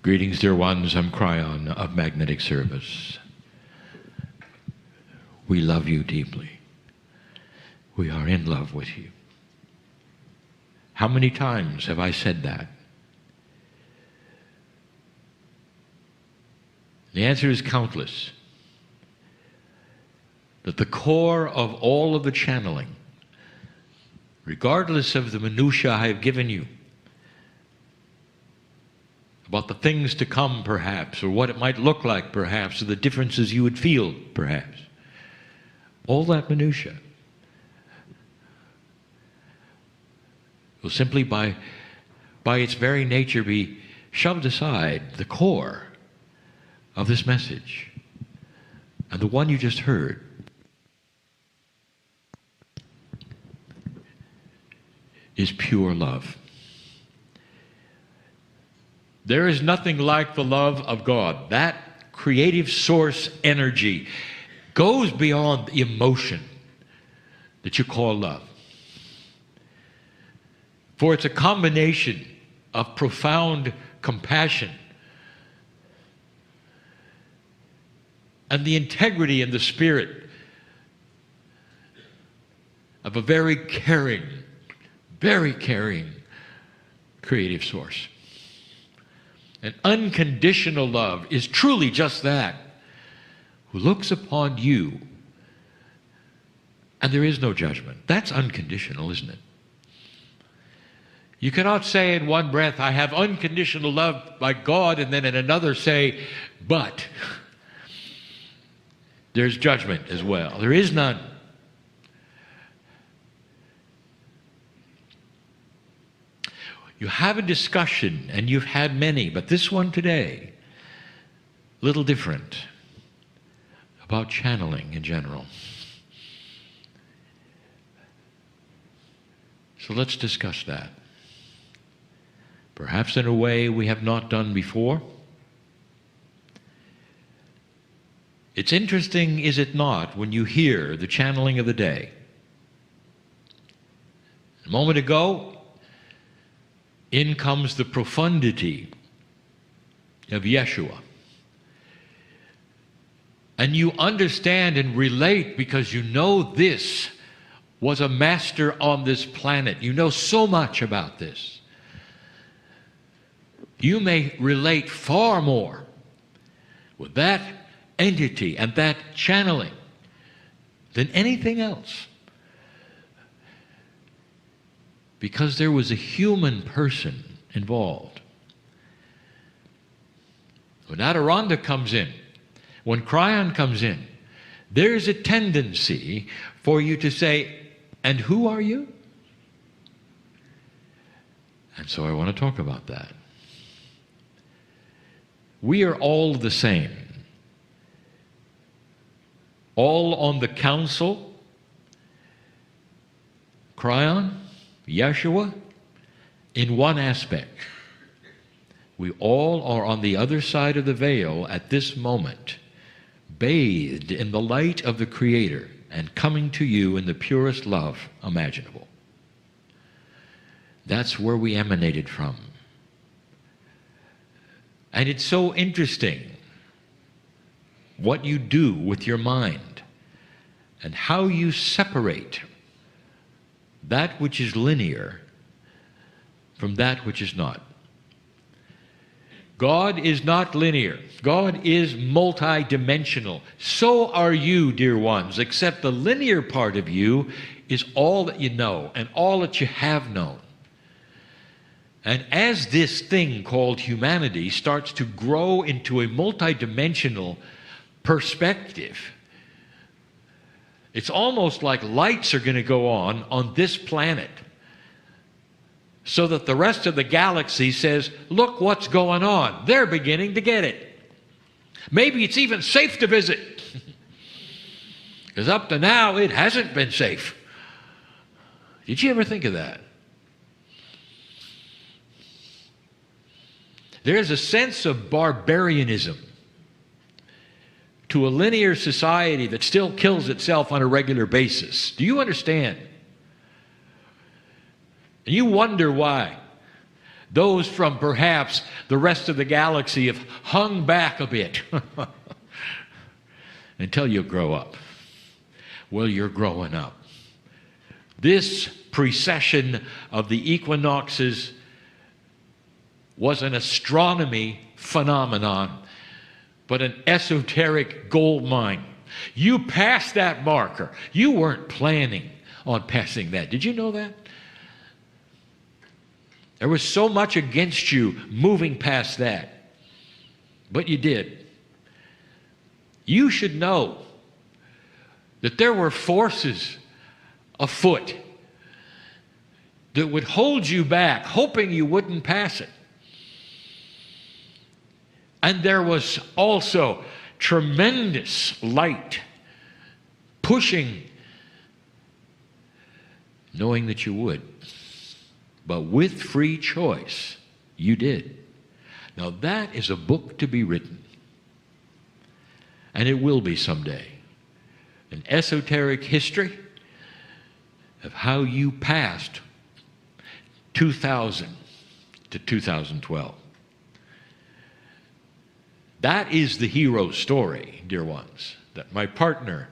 Greetings, dear ones. I'm Kryon of Magnetic Service. We love you deeply. We are in love with you. How many times have I said that? The answer is countless. That the core of all of the channeling, regardless of the minutiae I have given you, about the things to come perhaps, or what it might look like perhaps, or the differences you would feel perhaps, all that minutiae will simply by its very nature be shoved aside. The core of this message, and the one you just heard, is pure love. There is nothing like the love of God. That creative source energy goes beyond the emotion that you call love. For it's a combination of profound compassion and the integrity and the spirit of a very caring creative source. An unconditional love is truly just that, who looks upon you, and there is no judgment. That's unconditional, isn't it? You cannot say in one breath, I have unconditional love by God, and then in another say, but there's judgment as well. There is none. You have a discussion, and you've had many, but this one today, a little different, about channeling in general. So let's discuss that. Perhaps in a way we have not done before. It's interesting, is it not, when you hear the channeling of the day. A moment ago, in comes the profundity of Yeshua. And you understand and relate because you know this was a master on this planet. You know so much about this. You may relate far more with that entity and that channeling than anything else. Because there was a human person involved. When Adironda comes in, when Kryon comes in, there's a tendency for you to say, and who are you? And so I want to talk about that. We are all the same. All on the council, Kryon, Yeshua, in one aspect. We all are on the other side of the veil at this moment, bathed in the light of the Creator and coming to you in the purest love imaginable. That's where we emanated from. And it's so interesting what you do with your mind and how you separate that which is linear from that which is not. God is not linear. God is multidimensional. So are you, dear ones, except the linear part of you is all that you know and all that you have known. And as this thing called humanity starts to grow into a multidimensional perspective, it's almost like lights are going to go on this planet so that the rest of the galaxy says, look what's going on. They're beginning to get it. Maybe it's even safe to visit. Because up to now, it hasn't been safe. Did you ever think of that? There's a sense of barbarianism to a linear society that still kills itself on a regular basis. Do you understand? And you wonder why. Those from perhaps the rest of the galaxy have hung back a bit until you grow up. Well, you're growing up. This precession of the equinoxes was an astronomy phenomenon, but an esoteric gold mine. You passed that marker. You weren't planning on passing that. Did you know that? There was so much against you moving past that, but you did. You should know that there were forces afoot that would hold you back, hoping you wouldn't pass it. And there was also tremendous light pushing, knowing that you would. But with free choice, you did. Now that is a book to be written. And it will be someday. An esoteric history of how you passed 2000 to 2012. That is the hero story, dear ones, that my partner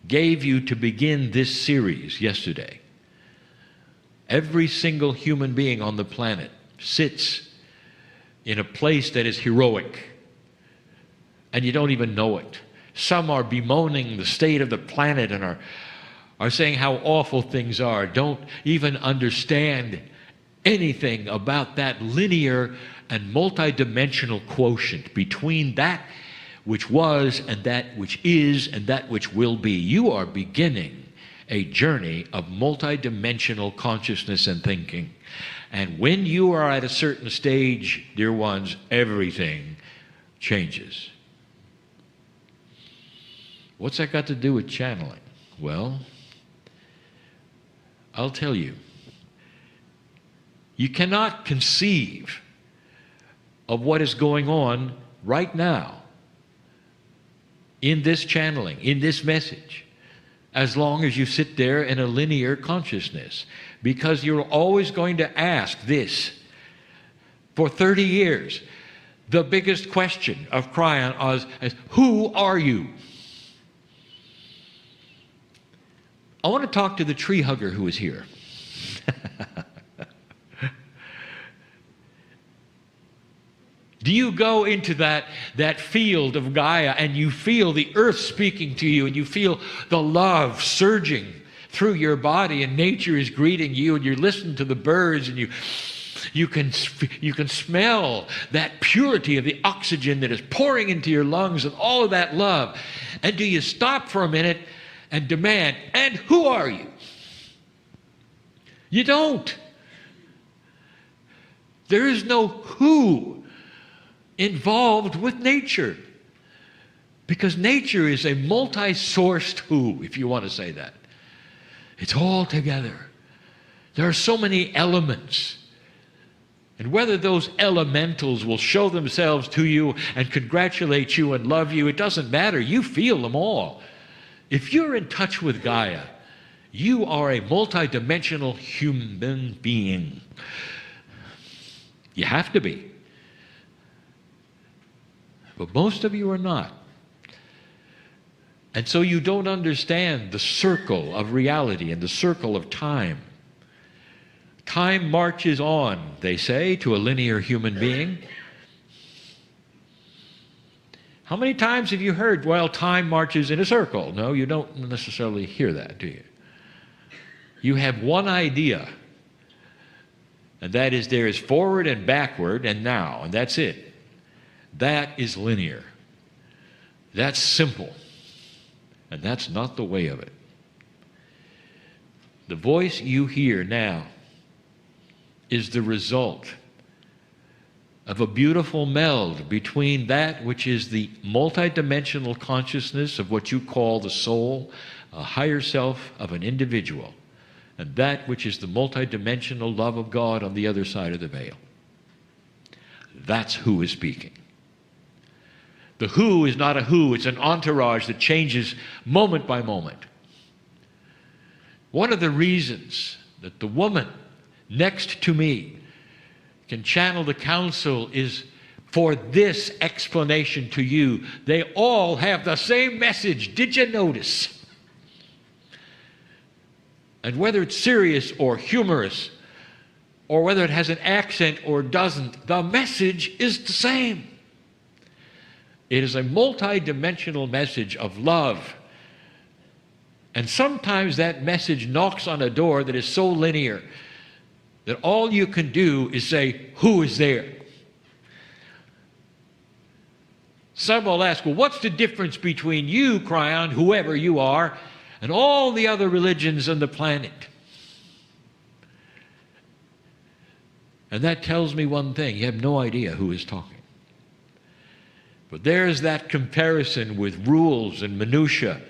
gave you to begin this series yesterday. Every single human being on the planet sits in a place that is heroic, and you don't even know it. Some are bemoaning the state of the planet and are saying how awful things are, don't even understand anything about that linear and multidimensional quotient between that which was and that which is and that which will be. You are beginning a journey of multidimensional consciousness and thinking. And when you are at a certain stage, dear ones, everything changes. What's that got to do with channeling? Well, I'll tell you. You cannot conceive of what is going on right now in this channeling, in this message, as long as you sit there in a linear consciousness, because you're always going to ask this. For 30 years, the biggest question of Kryon is, who are you? I want to talk to the tree hugger who is here. Do you go into that field of Gaia and you feel the earth speaking to you and you feel the love surging through your body and nature is greeting you and you listen to the birds and you can smell that purity of the oxygen that is pouring into your lungs and all of that love? And do you stop for a minute and demand, and who are you? You don't. There is no who involved with nature, because nature is a multi-sourced who, if you want to say that. It's all together. There are so many elements, and whether those elementals will show themselves to you and congratulate you and love you, it doesn't matter. You feel them all. If you're in touch with Gaia, you are a multidimensional human being. You have to be. But most of you are not. And so you don't understand the circle of reality and the circle of time. Time marches on, they say, to a linear human being. How many times have you heard, well, time marches in a circle? No, you don't necessarily hear that, do you? You have one idea, and that is there is forward and backward and now, and that's it. That is linear. That's simple. And that's not the way of it. The voice you hear now is the result of a beautiful meld between that which is the multidimensional consciousness of what you call the soul, a higher self of an individual, and that which is the multidimensional love of God on the other side of the veil. That's who is speaking. The who is not a who, it's an entourage that changes moment by moment. One of the reasons that the woman next to me can channel the counsel is for this explanation to you. They all have the same message. Did you notice? And whether it's serious or humorous, or whether it has an accent or doesn't, the message is the same. It is a multi-dimensional message of love. And sometimes that message knocks on a door that is so linear that all you can do is say, who is there? Some will ask, well, what's the difference between you, Kryon, whoever you are, and all the other religions on the planet? And that tells me one thing: you have no idea who is talking. But there's that comparison with rules and minutiae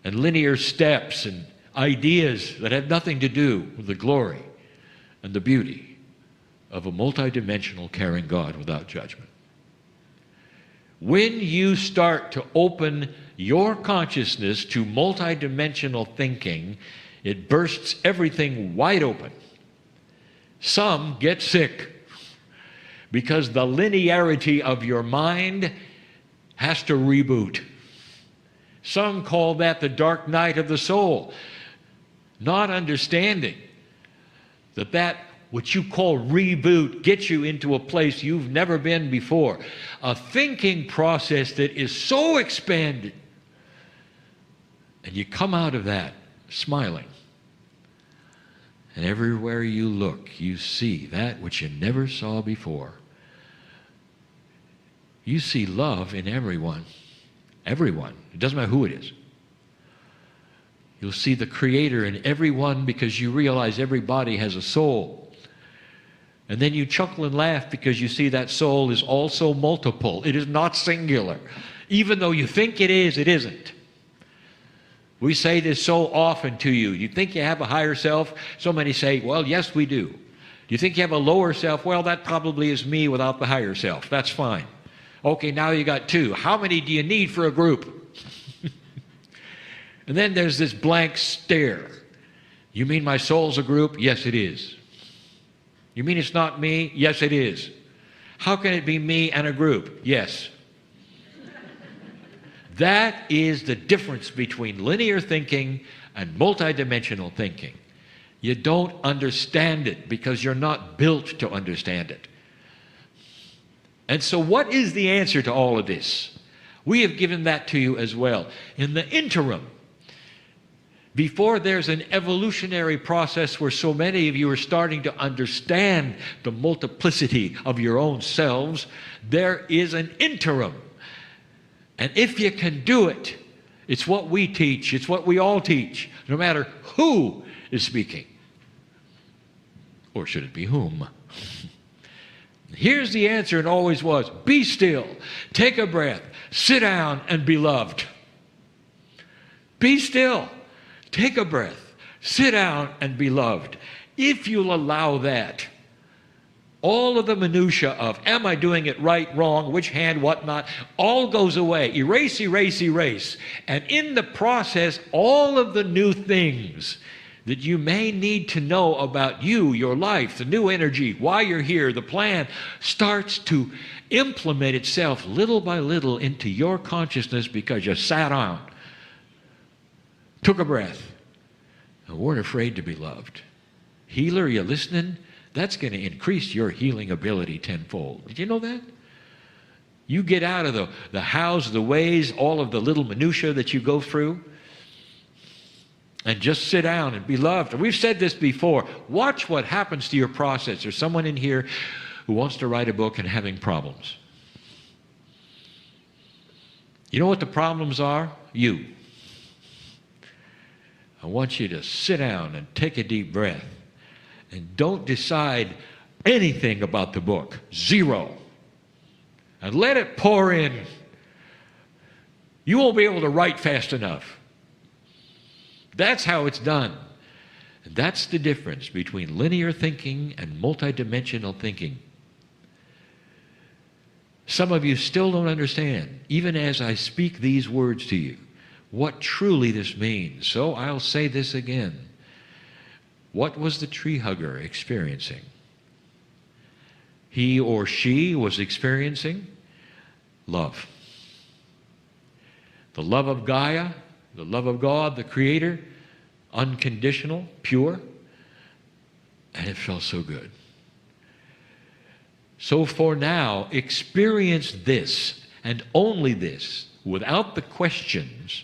and linear steps and ideas that have nothing to do with the glory and the beauty of a multidimensional, caring God without judgment. When you start to open your consciousness to multidimensional thinking, it bursts everything wide open. Some get sick because the linearity of your mind has to reboot. Some call that the dark night of the soul, not understanding that which you call reboot gets you into a place you've never been before. A thinking process that is so expanded. And you come out of that smiling. And everywhere you look, you see that which you never saw before. You see love in everyone. Everyone. It doesn't matter who it is. You'll see the Creator in everyone because you realize everybody has a soul. And then you chuckle and laugh because you see that soul is also multiple. It is not singular. Even though you think it is, it isn't. We say this so often to you. You think you have a higher self? So many say, well, yes, we do. Do you think you have a lower self? Well, that probably is me without the higher self. That's fine. Okay, now you got two. How many do you need for a group? And then there's this blank stare. You mean my soul's a group? Yes, it is. You mean it's not me? Yes, it is. How can it be me and a group? Yes. That is the difference between linear thinking and multidimensional thinking. You don't understand it because you're not built to understand it. And so what is the answer to all of this? We have given that to you as well. In the interim, before there's an evolutionary process where so many of you are starting to understand the multiplicity of your own selves, there is an interim. And if you can do it, it's what we teach, it's what we all teach, no matter who is speaking. Or should it be whom? Here's the answer, it always was: be still, take a breath, sit down, and be loved. Be still, take a breath, sit down, and be loved. If you'll allow that, all of the minutia of, am I doing it right, wrong, which hand, what not, all goes away. Erase, erase, erase. And in the process, all of the new things that you may need to know about you, your life, the new energy, why you're here, the plan, starts to implement itself little by little into your consciousness because you sat down, took a breath, and weren't afraid to be loved. Healer, you listening? That's going to increase your healing ability tenfold. Did you know that? You get out of the hows, the ways, all of the little minutia that you go through, and just sit down and be loved. And we've said this before. Watch what happens to your process. There's someone in here who wants to write a book and having problems. You know what the problems are? You. I want you to sit down and take a deep breath. And don't decide anything about the book. Zero. And let it pour in. You won't be able to write fast enough. That's how it's done. And that's the difference between linear thinking and multidimensional thinking. Some of you still don't understand, even as I speak these words to you, what truly this means. So I'll say this again. What was the tree hugger experiencing? he or she was experiencing love. The love of Gaia, the love of God, the Creator, unconditional, pure, and it felt so good. So for now, experience this and only this, without the questions,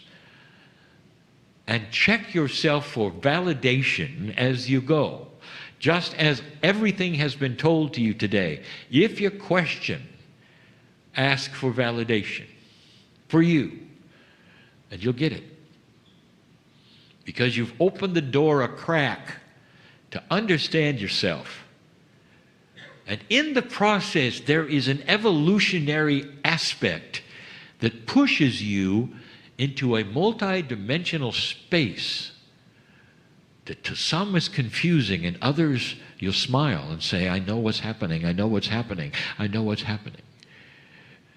and check yourself for validation as you go. Just as everything has been told to you today, if you question, ask for validation for you, and you'll get it. Because you've opened the door a crack to understand yourself. And in the process, there is an evolutionary aspect that pushes you into a multi-dimensional space that to some is confusing, and others you'll smile and say, I know what's happening, I know what's happening, I know what's happening.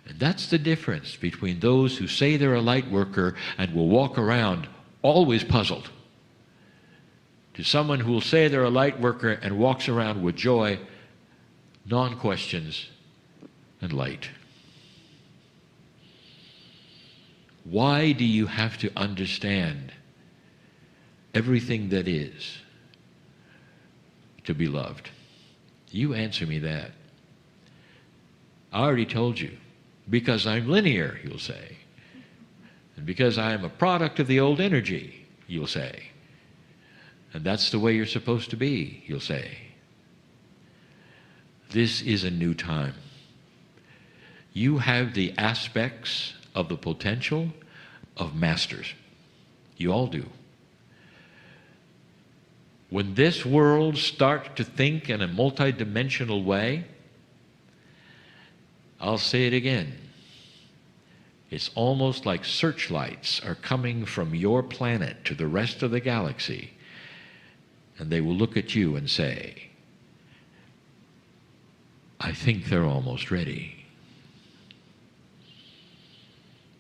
And that's the difference between those who say they're a light worker and will walk around always puzzled, to someone who will say they're a light worker and walks around with joy, non-questions, and light. Why do you have to understand everything that is to be loved? You answer me that. I already told you. Because I'm linear, you'll say. And because I am a product of the old energy, you'll say. And that's the way you're supposed to be, you'll say. This is a new time. You have the aspects of the potential of masters. You all do. When this world starts to think in a multidimensional way, I'll say it again. It's almost like searchlights are coming from your planet to the rest of the galaxy, and they will look at you and say, I think they're almost ready.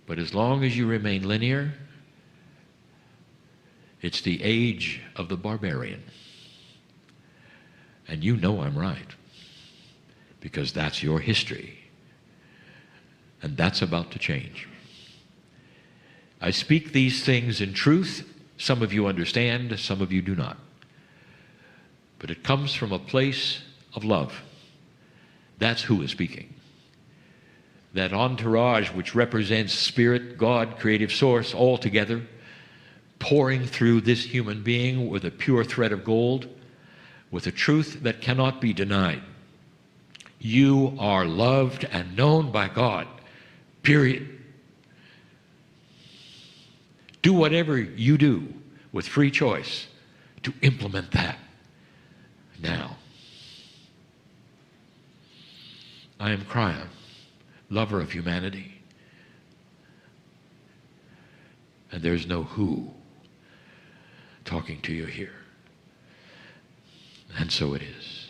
But as long as you remain linear, it's the age of the barbarian. And you know I'm right, because that's your history. And that's about to change. I speak these things in truth. Some of you understand, some of you do not. But it comes from a place of love. That's who is speaking. That entourage which represents Spirit, God, Creative Source, all together, pouring through this human being with a pure thread of gold, with a truth that cannot be denied. You are loved and known by God. Period. Do whatever you do with free choice to implement that now. I am Kryon, lover of humanity. And there's no who talking to you here. And so it is.